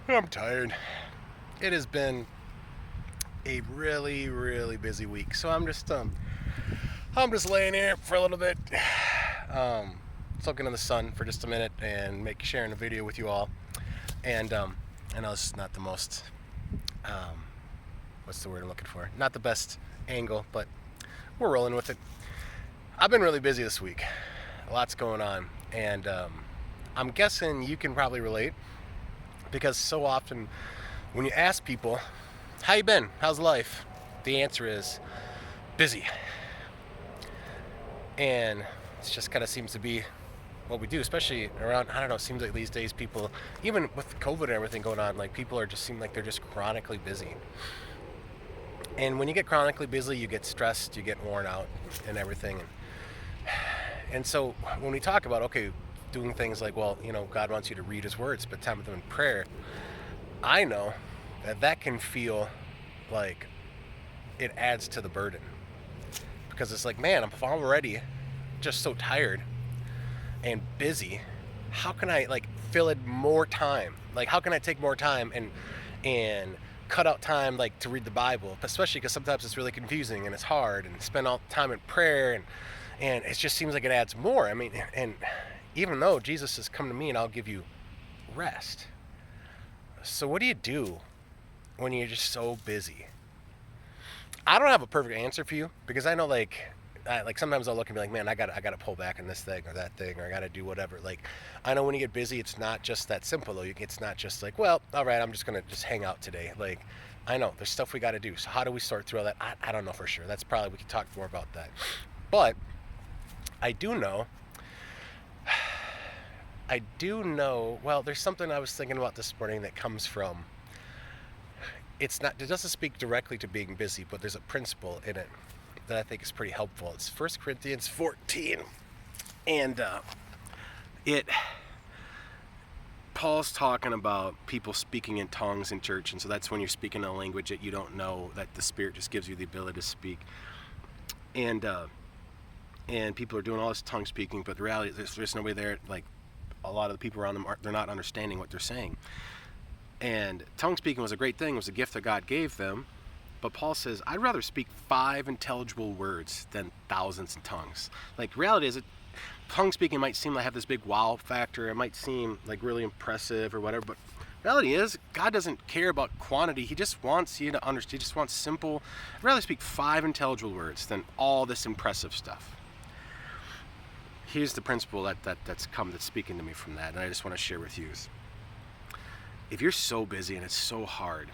I'm tired. It has been a really, really busy week, so I'm just laying here for a little bit, soaking in the sun for just a minute and sharing a video with you all. And I know this is not the most, um, what's the word I'm looking for? Not the best angle, but we're rolling with it. I've been really busy this week. Lots going on, and I'm guessing you can probably relate because so often when you ask people, "How you been? How's life?" the answer is busy. And it just kind of seems to be what we do, especially around, I don't know, it seems like these days people, even with COVID and everything going on, like people seem like they're just chronically busy. And when you get chronically busy, you get stressed, you get worn out and everything. And so when we talk about, okay, doing things like, well, God wants you to read his words, spend time with him in prayer, I know that can feel like it adds to the burden. Because it's like, man, if I'm already just so tired and busy, how can I fill in more time? Like, how can I take more time and cut out time to read the Bible? Especially because sometimes it's really confusing and it's hard, and spend all the time in prayer, and it just seems like it adds more. I mean, and even though Jesus has come to me and I'll give you rest. So what do you do when you're just so busy? I don't have a perfect answer for you, because I know sometimes I'll look and be like, man, I gotta pull back on this thing or that thing, or I gotta do whatever. Like, I know when you get busy, it's not just that simple though. It's not just like, well, all right, I'm just gonna hang out today. Like, I know there's stuff we got to do. So how do we sort through all that? I don't know for sure. That's probably, we can talk more about that. But I do know. Well, there's something I was thinking about this morning that comes from. It doesn't speak directly to being busy, but there's a principle in it that I think is pretty helpful. It's 1 Corinthians 14, and Paul's talking about people speaking in tongues in church, and so that's when you're speaking a language that you don't know, that the Spirit just gives you the ability to speak, and people are doing all this tongue speaking, but the reality is there's nobody there. Like, a lot of the people around them they're not understanding what they're saying. And tongue speaking was a great thing. It was a gift that God gave them. But Paul says, I'd rather speak 5 intelligible words than thousands in tongues. Like, reality is, tongue speaking might seem like have this big wow factor. It might seem like really impressive or whatever. But reality is, God doesn't care about quantity. He just wants you to understand. He just wants simple. I'd rather speak 5 intelligible words than all this impressive stuff. Here's the principle that's speaking to me from that. And I just want to share with you. If you're so busy and it's so hard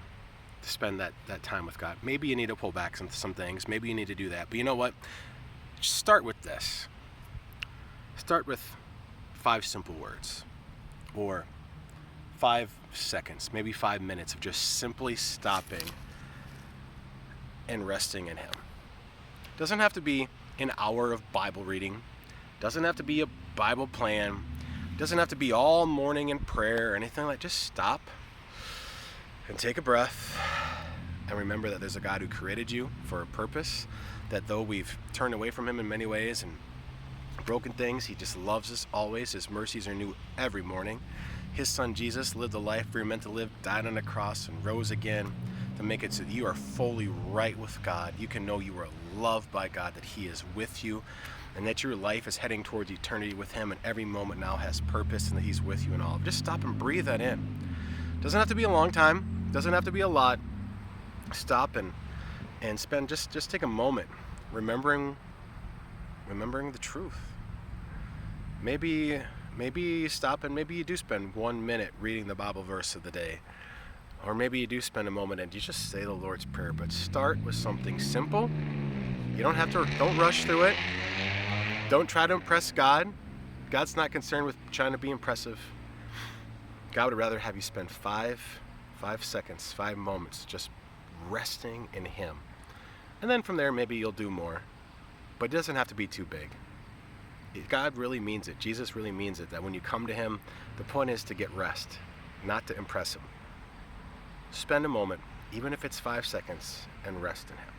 to spend that time with God, maybe you need to pull back some things. Maybe you need to do that. But you know what? Just start with this. Start with 5 simple words, or 5 seconds, maybe 5 minutes of just simply stopping and resting in Him. Doesn't have to be an hour of Bible reading. Doesn't have to be a Bible plan. Doesn't have to be all morning in prayer or anything like that. Just stop and take a breath and remember that there's a God who created you for a purpose, that though we've turned away from Him in many ways and broken things, He just loves us always. His mercies are new every morning. His Son Jesus lived the life we were meant to live, died on the cross, and rose again to make it so that you are fully right with God. You can know you are loved by God, that He is with you, and that your life is heading towards eternity with Him, and every moment now has purpose, and that He's with you and all. Just stop and breathe that in. Doesn't have to be a long time. Doesn't have to be a lot. Stop and spend, just take a moment remembering the truth. Maybe you stop and maybe you do spend 1 minute reading the Bible verse of the day. Or maybe you do spend a moment and you just say the Lord's Prayer. But start with something simple. You don't rush through it. Don't try to impress God. God's not concerned with trying to be impressive. God would rather have you spend 5 seconds, 5 moments just resting in Him. And then from there, maybe you'll do more. But it doesn't have to be too big. God really means it. Jesus really means it, that when you come to Him, the point is to get rest, not to impress Him. Spend a moment, even if it's 5 seconds, and rest in Him.